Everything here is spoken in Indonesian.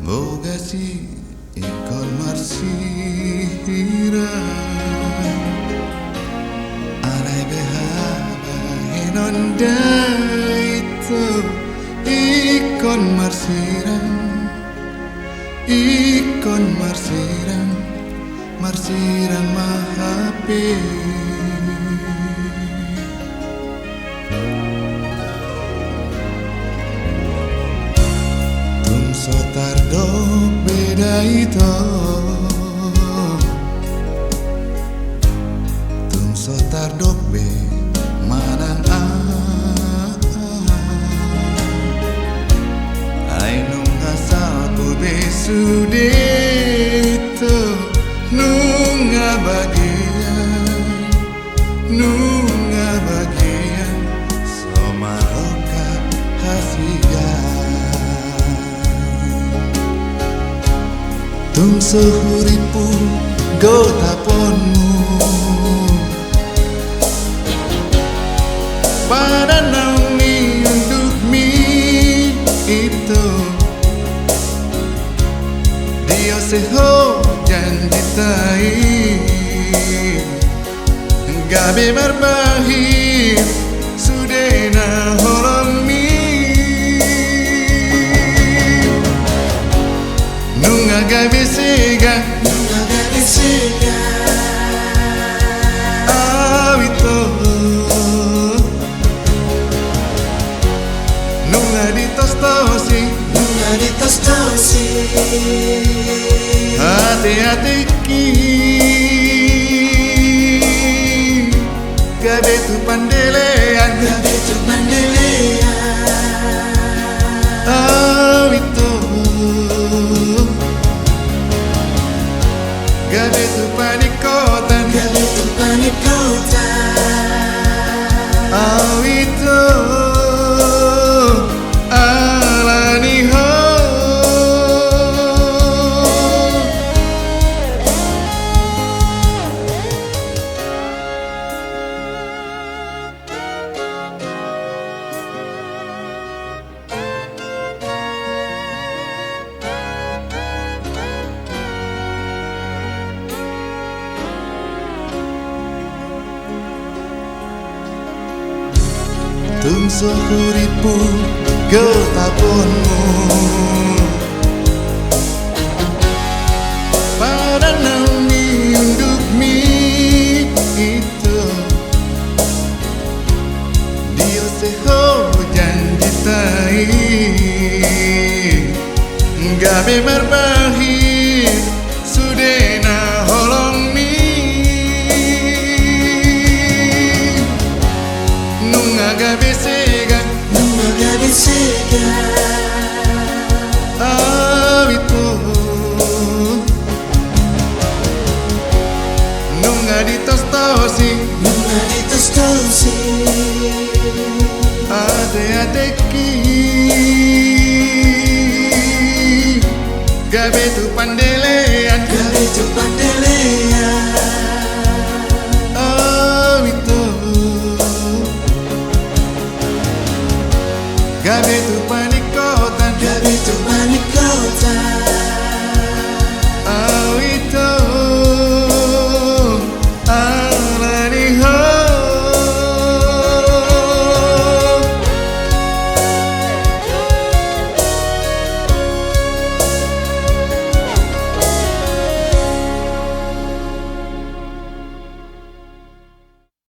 Boga si ikon marsira Arai behaba hinonda itu ikon marsirang Marsirang mahape Tum sotar dok beda itu Tum sotar dok be manan Ainung asal ku besudeto nunga bagian somaroka hasigan tum sehuripu gotaponmu pada naungi untuk mi itu dia seho janji tai gabe berbahir sudena horomi nunga gabe sega awito nunga ditostosi hati-hati ki gabe tu pandelean awito gabe tu panikotan awito tum sehuripu gotaponmu pada naungi untuk mi itu dia seho janji tai gabe berbahir sudena holong mi nunga gabe sega awito nunga ditostosi ate ki gabe tu